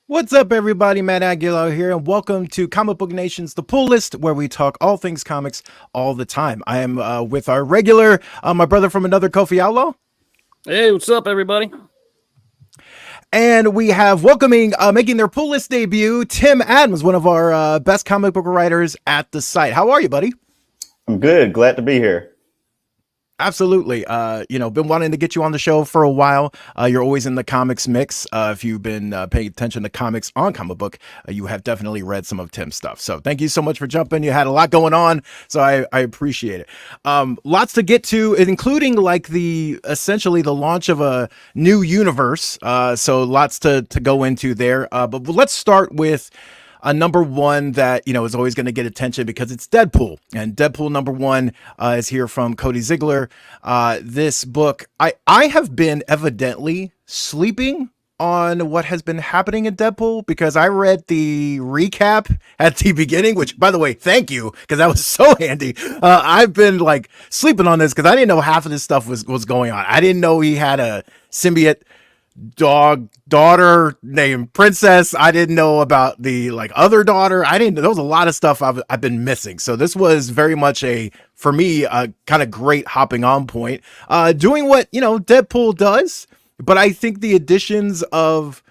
What's up, everybody? Matt Aguilar here, and welcome to Comic Book Nation's The Pull List, where we talk all things comics all the time. I am with our regular, my brother from another, Kofi Outlaw, Hey, what's up, everybody? and we have welcoming, making their Pull List debut, Tim Adams, one of our best comic book writers at the site. How are you, buddy? I'm good. Glad to be here. Absolutely. Been wanting to get you on the show for a while. You're always in the comics mix. If you've been paying attention to comics on Comic Book, you have definitely read some of Tim's stuff. So thank you so much for jumping. You had a lot going on, so I appreciate it. Lots to get to, including like essentially the launch of a new universe. So lots to go into there. But let's start with a number one that is always going to get attention because it's Deadpool, and Deadpool number one is here from Cody Ziegler. This book, I have been evidently sleeping on what has been happening in Deadpool because I read the recap at the beginning, which, by the way, thank you, because that was so handy. I've been like sleeping on this because I didn't know half of this stuff was going on. I didn't know he had a symbiote daughter named Princess. I didn't know about the other daughter. I didn't. There was a lot of stuff I've been missing. So this was very much for me a kind of great hopping on point. Doing what Deadpool does, but I think the additions of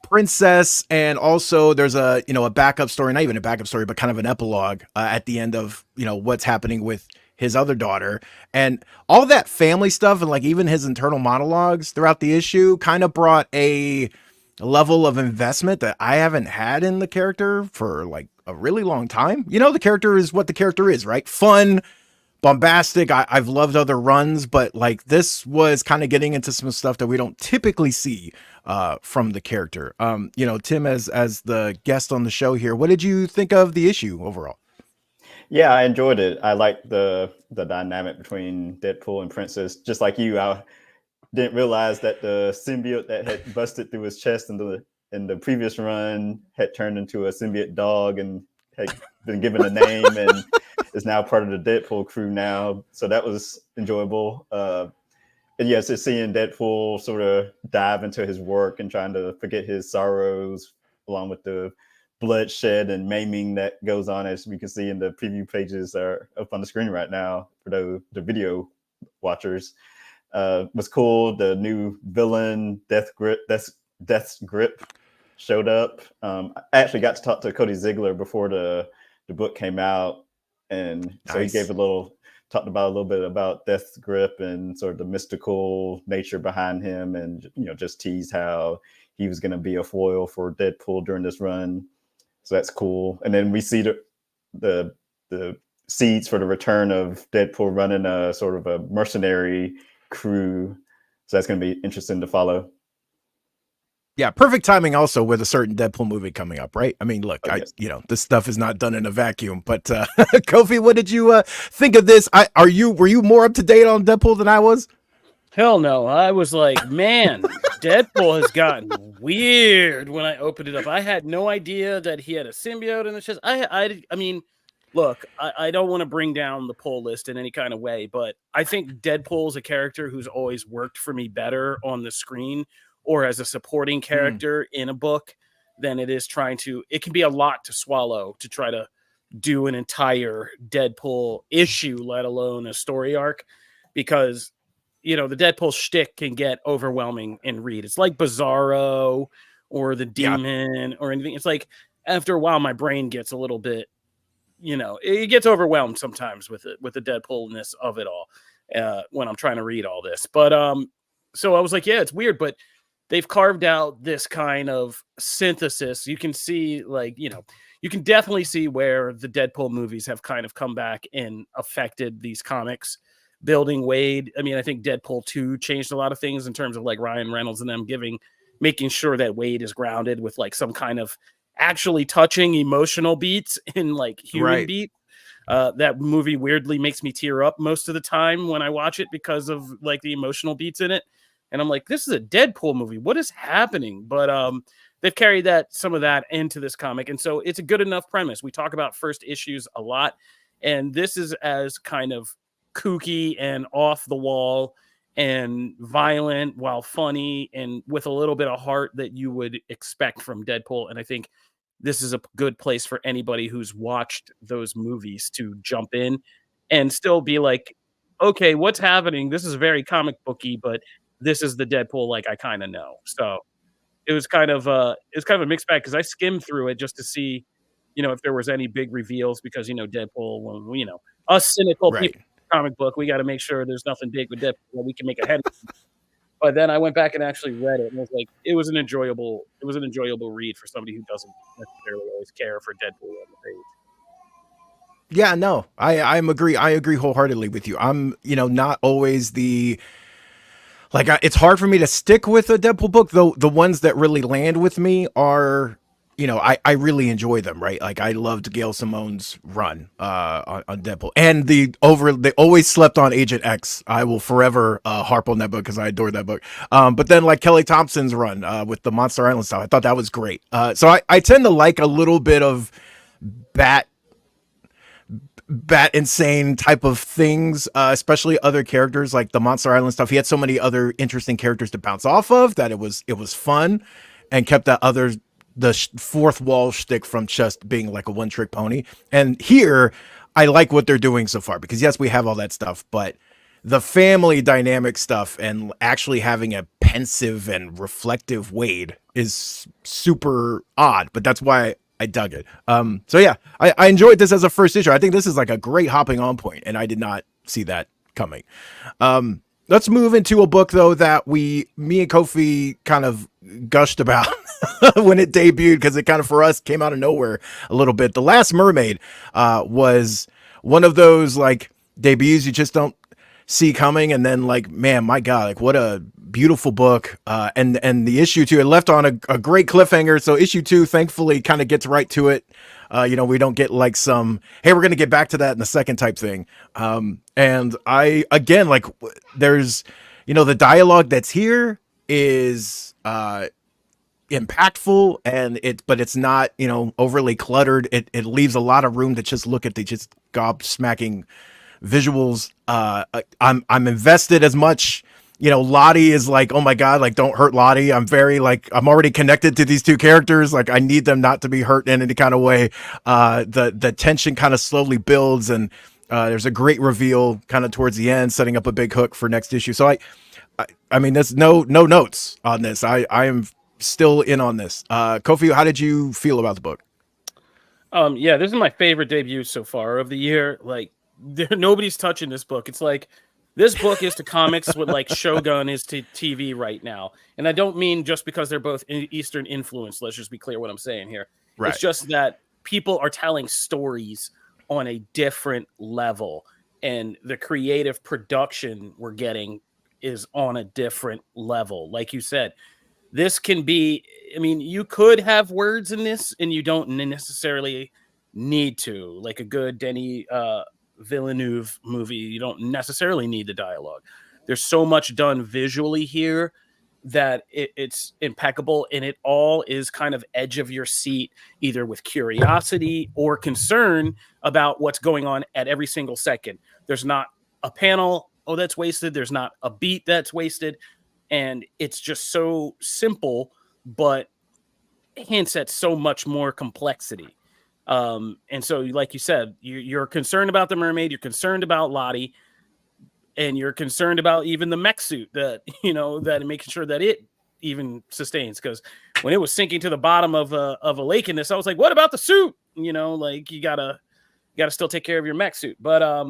Princess, and also there's a backup story, not even a backup story, but kind of an epilogue at the end of what's happening with his other daughter, and all that family stuff, and like even his internal monologues throughout the issue kind of brought a level of investment that I haven't had in the character for like a really long time. The character is what the character is, right? Fun, bombastic. I've loved other runs, but like this was kind of getting into some stuff that we don't typically see from the character. Tim, as the guest on the show here, what did you think of the issue overall? Yeah, I enjoyed it. I liked the dynamic between Deadpool and Princess. Just like you, I didn't realize that the symbiote that had busted through his chest in the previous run had turned into a symbiote dog and had been given a name and is now part of the Deadpool crew now. So that was enjoyable. And yes, it's seeing Deadpool sort of dive into his work and trying to forget his sorrows, along with the bloodshed and maiming that goes on, as we can see in the preview pages are up on the screen right now for the video watchers. Was cool. The new villain, Death's Grip, showed up. I actually got to talk to Cody Ziegler before the book came out, and so Nice. he talked about a little bit about Death's Grip and sort of the mystical nature behind him, and just teased how he was going to be a foil for Deadpool during this run. So that's cool. And then we see the seeds for the return of Deadpool running a sort of a mercenary crew. So that's going to be interesting to follow. Yeah, perfect timing also with a certain Deadpool movie coming up, right? I mean, look, Yes. this stuff is not done in a vacuum. But Kofi, what did you think of this? Were you more up to date on Deadpool than I was? Hell no. I was like, man, Deadpool has gotten weird when I opened it up. I had no idea that he had a symbiote in the chest. I mean, look, I don't want to bring down the pull list in any kind of way, but I think Deadpool is a character who's always worked for me better on the screen or as a supporting character in a book than it is it can be a lot to swallow to try to do an entire Deadpool issue, let alone a story arc, because the Deadpool shtick can get overwhelming in read. It's like Bizarro or the Demon or anything. It's like after a while, my brain gets a little bit, it gets overwhelmed sometimes with the Deadpoolness of it all when I'm trying to read all this. But so I was like, yeah, it's weird, but they've carved out this kind of synthesis. You can see, you can definitely see where the Deadpool movies have kind of come back and affected these comics. Building Wade. I mean, I think Deadpool 2 changed a lot of things in terms of like Ryan Reynolds and them making sure that Wade is grounded with like some kind of actually touching emotional beats in like human beat. That movie weirdly makes me tear up most of the time when I watch it because of like the emotional beats in it. And I'm like, this is a Deadpool movie. What is happening? But they've carried some of that into this comic. And so it's a good enough premise. We talk about first issues a lot. And this is as kind of kooky and off the wall and violent while funny and with a little bit of heart that you would expect from Deadpool. And I think this is a good place for anybody who's watched those movies to jump in and still be like, okay, what's happening? This is very comic booky, but this is the Deadpool like I kind of know. So it was kind of a mixed bag because I skimmed through it just to see, if there was any big reveals because Deadpool, when us cynical Right. people comic book, we got to make sure there's nothing big with Deadpool that we can make a head. But then I went back and actually read it, and it was an enjoyable read for somebody who doesn't necessarily always care for Deadpool on the page. Yeah, no, I agree wholeheartedly with you. I'm, not always it's hard for me to stick with a Deadpool book, though. The ones that really land with me are, I really enjoy them, right? Like I loved Gail Simone's run on Deadpool, and they always slept on Agent X. I will forever harp on that book because I adore that book. But then like Kelly Thompson's run with the Monster Island stuff, I thought that was great. So I tend to like a little bit of bat insane type of things, especially other characters like the Monster Island stuff. He had so many other interesting characters to bounce off of that it was fun, and kept the fourth wall shtick from just being like a one trick pony. And here, I like what they're doing so far because yes, we have all that stuff, but the family dynamic stuff and actually having a pensive and reflective Wade is super odd, but that's why I dug it. So yeah, I enjoyed this as a first issue. I think this is like a great hopping on point, and I did not see that coming. Let's move into a book though that me and Kofi kind of gushed about when it debuted because it kind of for us came out of nowhere a little bit. The Last Mermaid was one of those like debuts you just don't see coming, and then like, man, my God, like what a beautiful book. And the issue 2, it left on a great cliffhanger. So issue 2 thankfully kind of gets right to it. We don't get like some, hey, we're going to get back to that in a second type thing. And I, again, like there's, the dialogue that's here is, impactful, but it's not, overly cluttered. It leaves a lot of room to just look at the just gobsmacking visuals. I'm invested as much. Lottie is like, oh my God, like don't hurt Lottie. I'm already connected to these two characters. Like I need them not to be hurt in any kind of way. The tension kind of slowly builds, and there's a great reveal kind of towards the end, setting up a big hook for next issue. So I mean, there's no notes on this. I am still in on this. Kofi, how did you feel about the book? Yeah, this is my favorite debut so far of the year. Like nobody's touching this book. It's like this book is to comics what like Shogun is to TV right now. And I don't mean just because they're both Eastern influence. Let's just be clear what I'm saying here. Right. It's just that people are telling stories on a different level, and the creative production we're getting is on a different level. Like you said, this can be, I mean, you could have words in this and you don't necessarily need to. Like a good Denis Villeneuve movie, you don't necessarily need the dialogue. There's so much done visually here that it's impeccable, and it all is kind of edge of your seat, either with curiosity or concern about what's going on at every single second. There's not a panel, oh, that's wasted. There's not a beat that's wasted. And it's just so simple, but hints at so much more complexity. And so, like you said, you're concerned about the mermaid, you're concerned about Lottie, and you're concerned about even the mech suit that, that making sure that it even sustains. Because when it was sinking to the bottom of a lake in this, I was like, what about the suit? Like you gotta still take care of your mech suit. But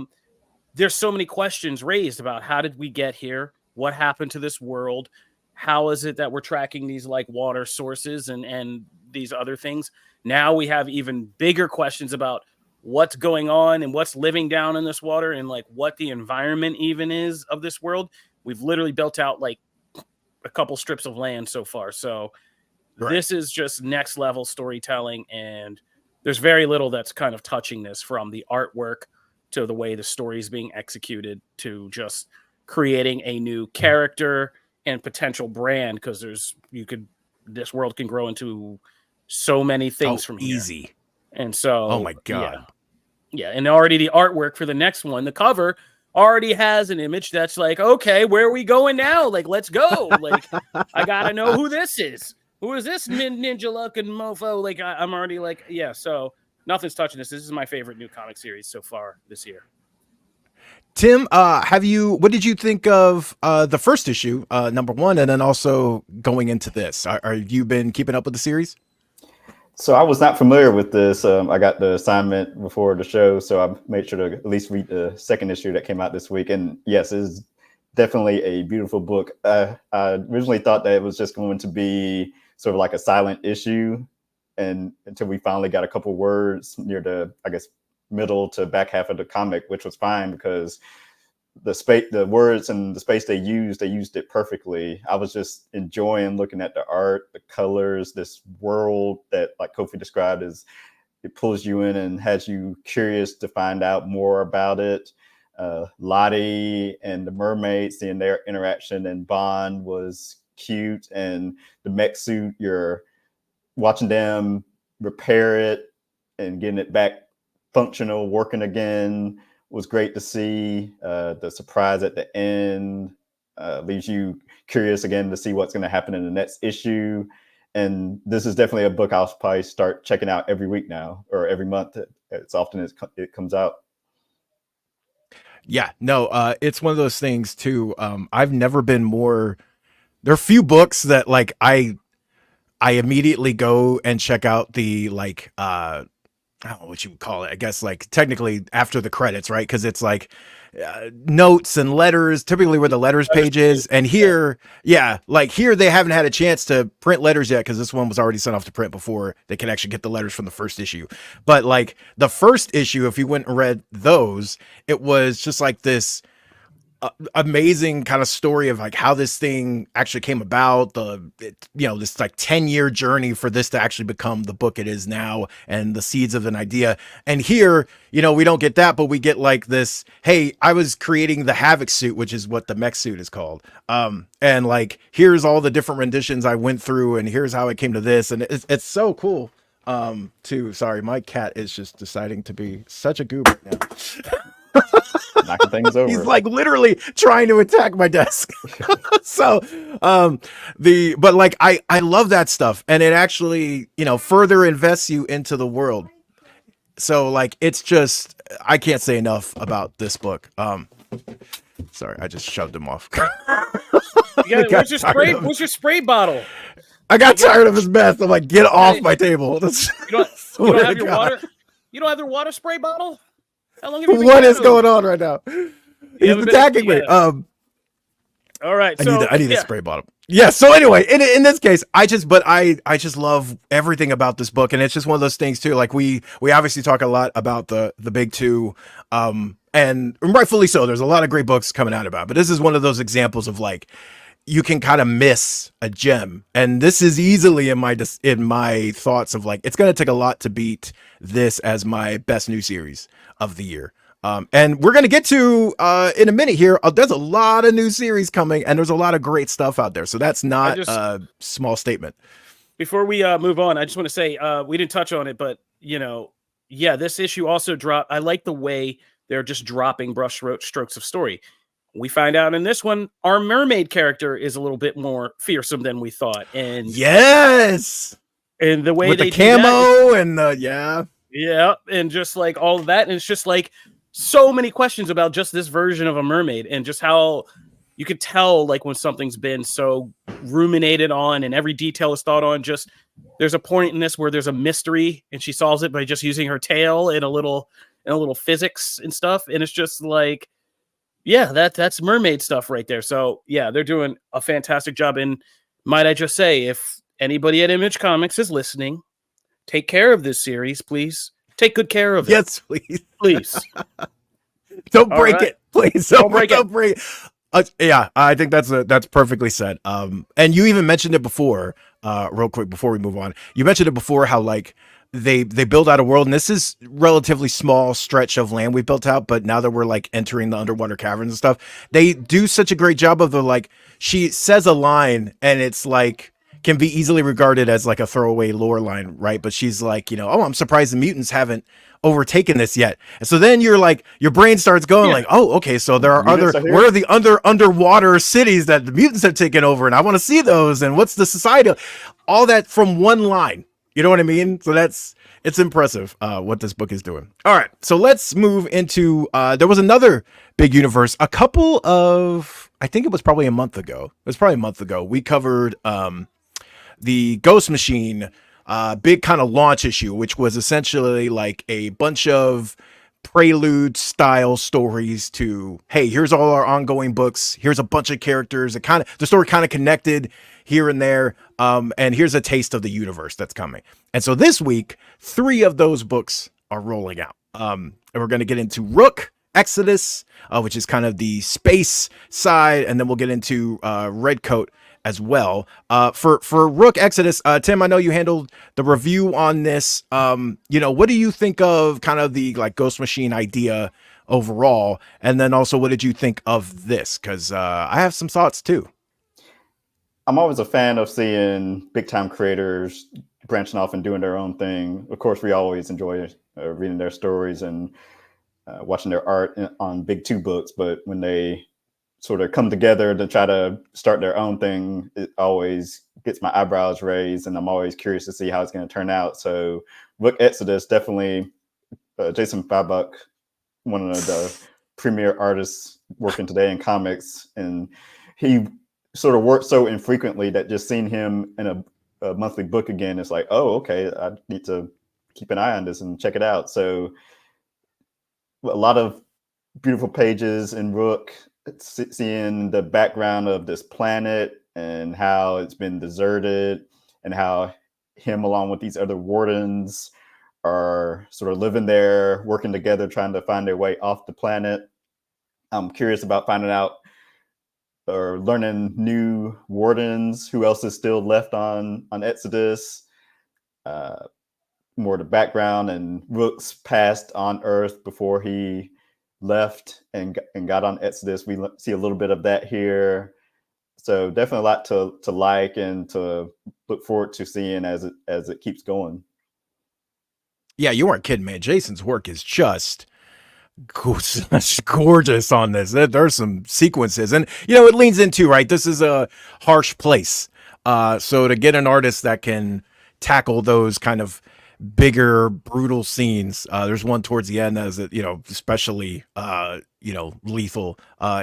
there's so many questions raised about how did we get here? What happened to this world? How is it that we're tracking these like water sources and these other things? Now we have even bigger questions about what's going on and what's living down in this water, and like what the environment even is of this world. We've literally built out like a couple strips of land so far. So This is just next level storytelling, and there's very little that's kind of touching this, from the artwork to the way the story is being executed to just creating a new character and potential brand, because this world can grow into so many things from here. And so, oh my God. Yeah. And already the artwork for the next one, the cover already has an image that's like, okay, where are we going now? Like, let's go. Like, I gotta know who this is. Who is this ninja looking mofo? Like, I'm already like, yeah. So nothing's touching this. This is my favorite new comic series so far this year. Tim, what did you think of the first issue, number one, and then also going into this? Are you been keeping up with the series? So I was not familiar with this. I got the assignment before the show, so I made sure to at least read the second issue that came out this week. And yes, it's definitely a beautiful book. I originally thought that it was just going to be sort of like a silent issue, and until we finally got a couple words near the, I guess, middle to back half of the comic, which was fine because the words and the space they used it perfectly. I was just enjoying looking at the art, the colors, this world that, like Kofi described, is it pulls you in and has you curious to find out more about it. Lottie and the mermaid, seeing their interaction and bond was cute, and the mech suit, you're watching them repair it and getting it back functional, working again, was great to see. The surprise at the end leaves you curious again to see what's going to happen in the next issue. And this is definitely a book I'll probably start checking out every week now, or every month, as often as it comes out. Yeah, no, it's one of those things too. I've never been more. There are few books that like I immediately go and check out the like I don't know what you would call it. I guess like technically after the credits, right? Because it's like notes and letters, typically where the letters page is. And here, yeah, like here they haven't had a chance to print letters yet because this one was already sent off to print before they could actually get the letters from the first issue. But like the first issue, if you went and read those, it was just like this amazing kind of story of like how this thing actually came about, this like 10-year journey for this to actually become the book it is now, and the seeds of an idea. And here, we don't get that, but we get like this, hey, I was creating the Havoc suit, which is what the mech suit is called. And like, here's all the different renditions I went through, and here's how it came to this. And it's so cool. Too. Sorry, my cat is just deciding to be such a goober now. Knocking things over. He's like literally trying to attack my desk. So, but like, I love that stuff. And it actually, further invests you into the world. So like, it's just, I can't say enough about this book. Sorry, I just shoved him off. Where's your spray bottle? I got tired of his mess. I'm like, get off my table. You don't have your water? You don't have their water spray bottle? How long have you been What is going on right now? He's attacking me. All right, so I need a spray bottle. Yeah. So anyway, in this case, I just love everything about this book, and it's just one of those things too. Like we obviously talk a lot about the big two, and rightfully so. There's a lot of great books coming out about it, but this is one of those examples of like, you can kind of miss a gem, and this is easily in my thoughts of like, it's going to take a lot to beat this as my best new series of the year. And we're going to get to in a minute here. There's a lot of new series coming, and there's a lot of great stuff out there. So that's not a small statement. Before we move on, I just want to say we didn't touch on it, but this issue also dropped. I like the way they're just dropping brush strokes of story. We find out in this one, our mermaid character is a little bit more fearsome than we thought. And yes, and the way with they the camo and and just like all of that, and it's just like so many questions about just this version of a mermaid, and just how you could tell like when something's been so ruminated on and every detail is thought on. Just there's a point in this where there's a mystery and she solves it by just using her tail and a little physics and stuff, and it's just like, yeah, that's mermaid stuff right there. So yeah, they're doing a fantastic job. And might I just say, if anybody at Image Comics is listening, take care of this series, please. Take good care of it. Yes, please. Please. Don't break it. Please don't break it. Yeah, I think that's perfectly said. And you even mentioned it before, real quick before we move on. You mentioned it before how like they build out a world, and this is relatively small stretch of land we built out, but now that we're like entering the underwater caverns and stuff, they do such a great job of the like, she says a line and it's like, can be easily regarded as like a throwaway lore line, right? But she's like, oh, I'm surprised the mutants haven't overtaken this yet. And so then you're like, your brain starts going like, oh, okay, so there are Mutants are here? where are the underwater cities that the mutants have taken over, and I want to see those, and what's the society, all that from one line. You know what I mean? So it's impressive what this book is doing. All right, so let's move into there was another big universe a couple of, I think it was probably a month ago. We covered the Ghost Machine big kind of launch issue, which was essentially like a bunch of prelude style stories to, hey, here's all our ongoing books, here's a bunch of characters, the story kind of connected here and there, and here's a taste of the universe that's coming. And so this week 3 of those books are rolling out, and we're going to get into Rook Exodus, which is kind of the space side, and then we'll get into Redcoat as well. For Rook Exodus, Tim, I know you handled the review on this. What do you think of kind of the like Ghost Machine idea overall? And then also, what did you think of this? Because I have some thoughts too. I'm always a fan of seeing big time creators branching off and doing their own thing. Of course, we always enjoy reading their stories and watching their art on big 2 books, but when they sort of come together to try to start their own thing, it always gets my eyebrows raised, and I'm always curious to see how it's going to turn out. So Rook Exodus, definitely Jason Fabok, one of the premier artists working today in comics, and he sort of works so infrequently that just seeing him in a monthly book again, it's like, oh, okay, I need to keep an eye on this and check it out. So a lot of beautiful pages in Rook, seeing the background of this planet and how it's been deserted, and how him along with these other wardens are sort of living there, working together, trying to find their way off the planet. I'm curious about finding out or learning new wardens, who else is still left on Exodus, more of the background and Rook's past on Earth before he left and got on Exodus. We see a little bit of that here. So definitely a lot to like and to look forward to seeing as it keeps going. Yeah, you weren't kidding, man. Jason's work is just gorgeous on this. There's some sequences, and it leans into, right, this is a harsh place, so to get an artist that can tackle those kind of bigger brutal scenes, there's one towards the end that is especially lethal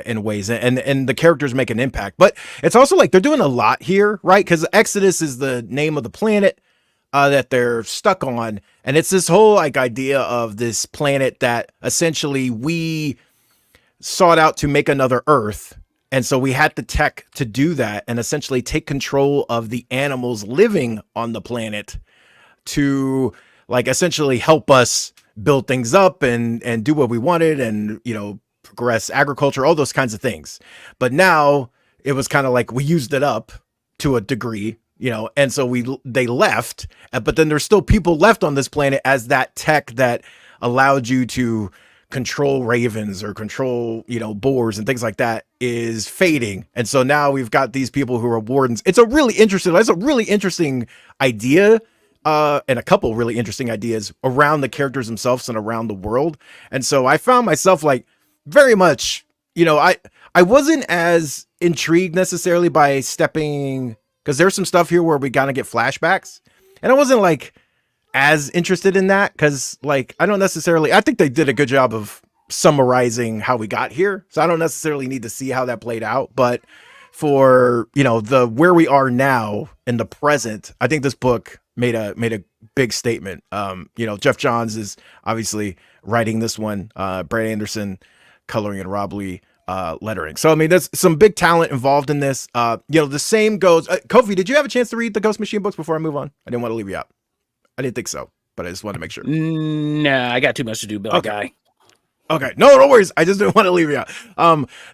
in ways, and the characters make an impact. But it's also like they're doing a lot here, right? Because Exodus is the name of the planet that they're stuck on, and it's this whole like idea of this planet that essentially we sought out to make another Earth, and so we had the tech to do that and essentially take control of the animals living on the planet to like essentially help us build things up and do what we wanted, and progress agriculture, all those kinds of things. But now it was kind of like we used it up to a degree, and so they left, but then there's still people left on this planet as that tech that allowed you to control ravens or control, boars and things like that is fading. And so now we've got these people who are wardens. It's a really interesting idea, and a couple really interesting ideas around the characters themselves and around the world. And so I found myself like very much, I wasn't as intrigued necessarily by stepping, because there's some stuff here where we gotta get flashbacks, and I wasn't like as interested in that, because like I think they did a good job of summarizing how we got here, so I don't necessarily need to see how that played out. But for the where we are now in the present, I think this book made a big statement. Jeff Johns is obviously writing this one, Brad Anderson coloring, and Rob Lee lettering. So I mean, there's some big talent involved in this. The same goes. Kofi, did you have a chance to read the Ghost Machine books before I move on? I didn't want to leave you out. I didn't think so, but I just wanted to make sure. Nah, I got too much to do, Bill guy. Okay, no worries. I just didn't want to leave you out.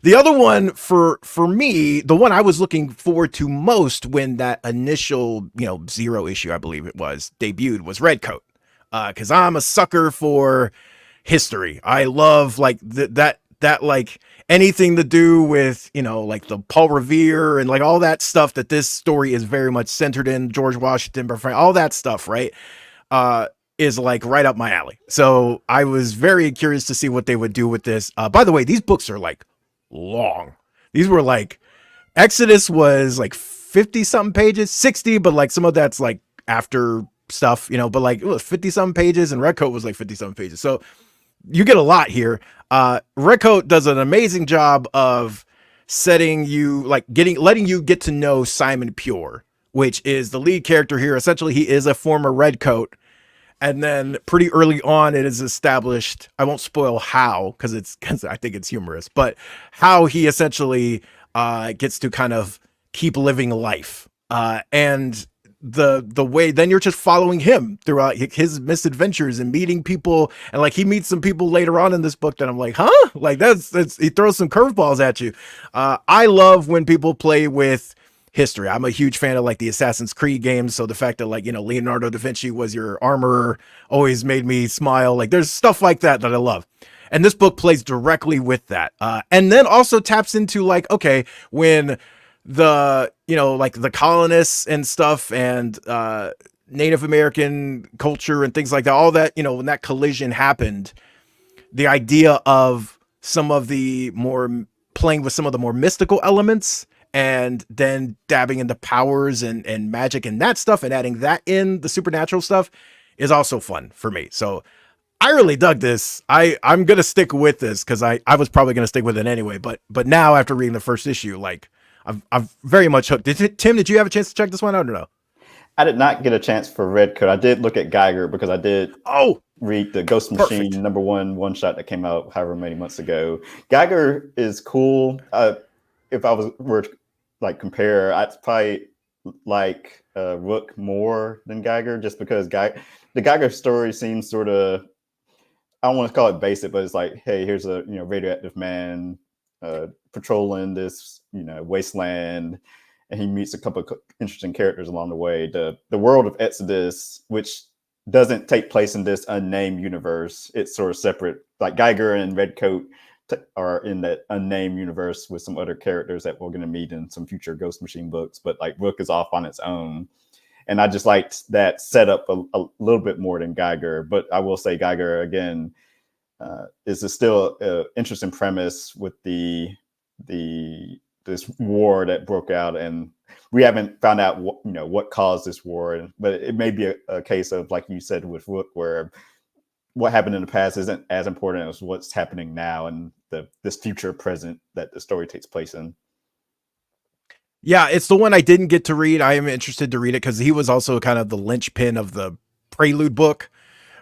The other one for me, the one I was looking forward to most when that initial 0 issue, I believe it was, debuted, was Redcoat, because I'm a sucker for history. I love like that that like anything to do with, you know, like the Paul Revere and like all that stuff that this story is very much centered in, George Washington, all that stuff, right? Uh, is like right up my alley. So I was very curious to see what they would do with this. By the way, these books are like long. These were like, Exodus was like 50 something pages, 60, but like some of that's like after stuff, you know, but like it was 50 something pages, and Redcoat was like 50 something pages. So you get a lot here. Redcoat does an amazing job of setting you, like letting you get to know Simon Pure, which is the lead character here. Essentially, he is a former Redcoat. And then pretty early on, it is established, I won't spoil how, because I think it's humorous, but how he essentially gets to kind of keep living life. And the way, then you're just following him throughout his misadventures and meeting people. And like he meets some people later on in this book that I'm like, huh? Like that's he throws some curveballs at you. I love when people play with history. I'm a huge fan of like the Assassin's Creed games. So the fact that like, you know, Leonardo da Vinci was your armorer always made me smile. Like there's stuff like that I love. And this book plays directly with that. And then also taps into like, okay, when the, you know, like the colonists and stuff and Native American culture and things like that, all that, you know, when that collision happened, the idea of some of the more playing with some of the more mystical elements and then dabbing into powers and magic and that stuff and adding that in the supernatural stuff is also fun for me. So I really dug this. I'm going to stick with this because I was probably going to stick with it anyway. But now after reading the first issue, like I'm very much hooked. Tim, did you have a chance to check this one out or no? I did not get a chance for Redcoat. I did look at Geiger because I did read the Ghost Machine #1 shot that came out however many months ago. Geiger is cool. If I were to like compare, I'd probably like Rook more than Geiger, just because the Geiger story seems sort of, I don't want to call it basic, but it's like, hey, here's a radioactive man patrolling this wasteland, and he meets a couple of interesting characters along the way. The world of Exodus, which doesn't take place in this unnamed universe, it's sort of separate. Like Geiger and Redcoat are in that unnamed universe with some other characters that we're going to meet in some future Ghost Machine books, but like Rook is off on its own. And I just liked that setup a little bit more than Geiger. But I will say Geiger, again, is still an interesting premise with this war that broke out. And we haven't found out what caused this war. But it may be a case of, like you said, with Rook, where what happened in the past isn't as important as what's happening now and this future present that the story takes place in. Yeah, it's the one I didn't get to read. I am interested to read it because he was also kind of the linchpin of the Prelude book,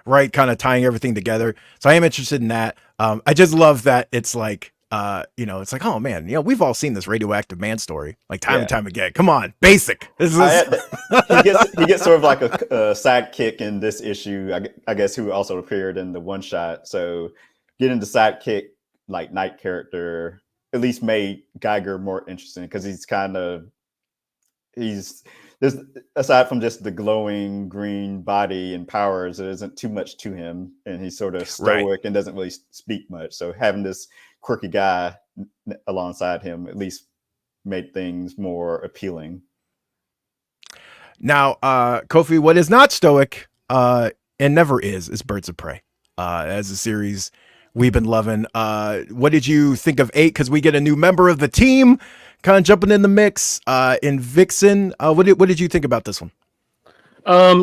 right? Kind of tying everything together. So I am interested in that. I just love that it's like, it's like, oh man, we've all seen this radioactive man story like time and time again. Come on, basic. This is he gets sort of like a sidekick in this issue, I guess, who also appeared in the one shot. So getting the sidekick like night character at least made Geiger more interesting, because there's, aside from just the glowing green body and powers, there isn't too much to him, and he's sort of stoic and doesn't really speak much. So having this quirky guy alongside him at least made things more appealing. Now, Kofi, what is not stoic and never is Birds of Prey. As a series we've been loving. What did you think of 8? Because we get a new member of the team kind of jumping in the mix in Vixen. What did you think about this one?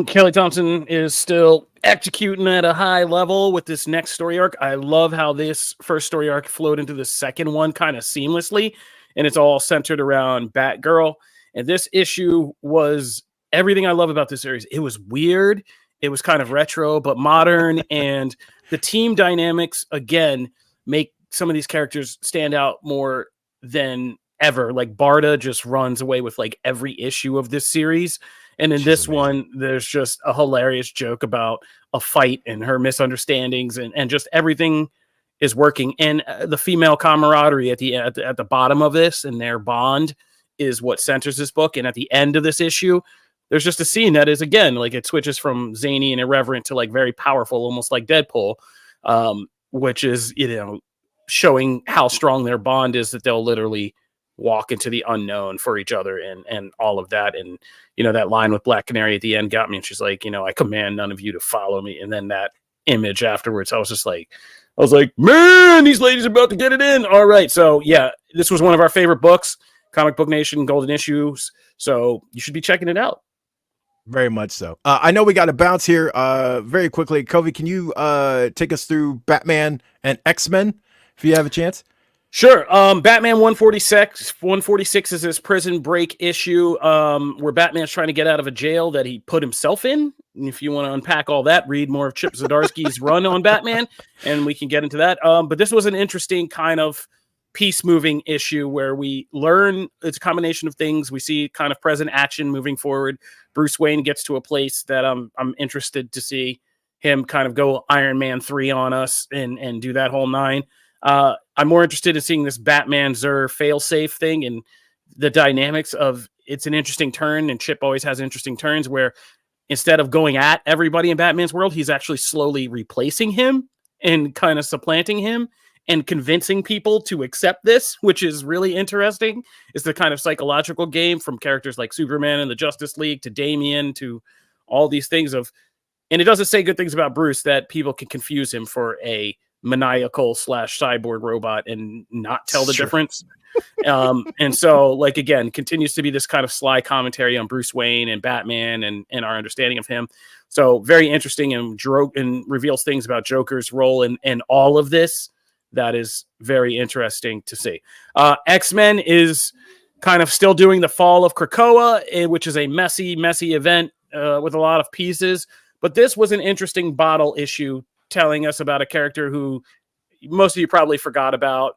Kelly Thompson is still executing at a high level with this next story arc. I love how this first story arc flowed into the second one kind of seamlessly, and it's all centered around Batgirl. And this issue was everything I love about this series. It was weird. It was kind of retro, but modern. And the team dynamics, again, make some of these characters stand out more than ever. Like Barda just runs away with like every issue of this series. And in this one, there's just a hilarious joke about a fight and her misunderstandings, and just everything is working. And the female camaraderie at the bottom of this and their bond is what centers this book. And at the end of this issue, there's just a scene that is, again, like it switches from zany and irreverent to like very powerful, almost like Deadpool, which is, showing how strong their bond is, that they'll literally walk into the unknown for each other and all of that. And, that line with Black Canary at the end got me. And she's like, I command none of you to follow me. And then that image afterwards, I was like, man, these ladies are about to get it in. All right. So yeah, this was one of our favorite books, Comic Book Nation Golden Issues. So you should be checking it out. Very much so. I know we got to bounce here very quickly. Covey, can you take us through Batman and X-Men if you have a chance? Sure. Batman 146 is his prison break issue where Batman's trying to get out of a jail that he put himself in. And if you want to unpack all that, read more of Chip Zdarsky's run on Batman, and we can get into that. But this was an interesting kind of piece-moving issue where we learn it's a combination of things. We see kind of present action moving forward. Bruce Wayne gets to a place that I'm interested to see him kind of go Iron Man 3 on us and do that whole 9. I'm more interested in seeing this Batman Zur failsafe thing and the dynamics of it's an interesting turn, and Chip always has interesting turns where instead of going at everybody in Batman's world, he's actually slowly replacing him and kind of supplanting him and convincing people to accept this, which is really interesting. It's the kind of psychological game from characters like Superman and the Justice League to Damian to all these things and it doesn't say good things about Bruce that people can confuse him for a maniacal / cyborg robot and not tell the difference. And so again, continues to be this kind of sly commentary on Bruce Wayne and Batman and our understanding of him. So very interesting and reveals things about Joker's role in all of this. That is very interesting to see. X-Men is kind of still doing the fall of Krakoa, which is a messy event with a lot of pieces. But this was an interesting bottle issue telling us about a character who most of you probably forgot about,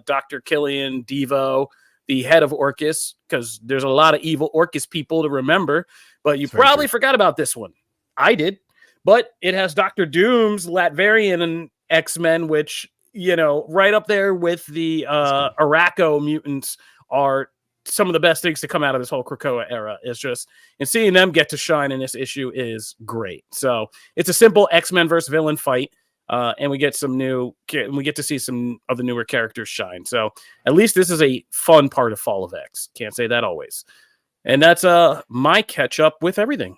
Dr. Killian Devo, the head of Orchis, because there's a lot of evil Orchis people to remember, but you probably forgot about this one. I did. But it has Dr. Doom's Latverian and X-Men, which, right up there with the Araco mutants are some of the best things to come out of this whole Krakoa era. It's just, and seeing them get to shine in this issue is great. So it's a simple X-Men versus villain fight. And we get to see some of the newer characters shine. So at least this is a fun part of Fall of X. Can't say that always. And that's my catch up with everything.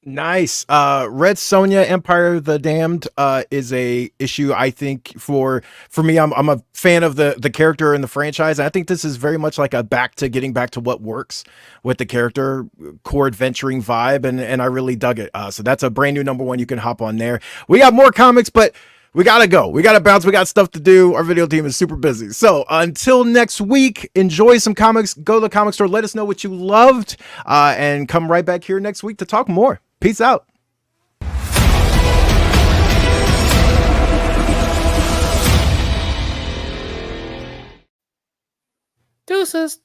Nice. Red Sonja, Empire of the Damned is a issue. I think for me, I'm a fan of the character and the franchise. I think this is very much like getting back to what works with the character, core adventuring vibe, and I really dug it. So that's a brand new #1. You can hop on there. We got more comics, but we gotta go. We gotta bounce. We got stuff to do. Our video team is super busy. So until next week, enjoy some comics. Go to the comic store. Let us know what you loved, and come right back here next week to talk more. Peace out. Deuces.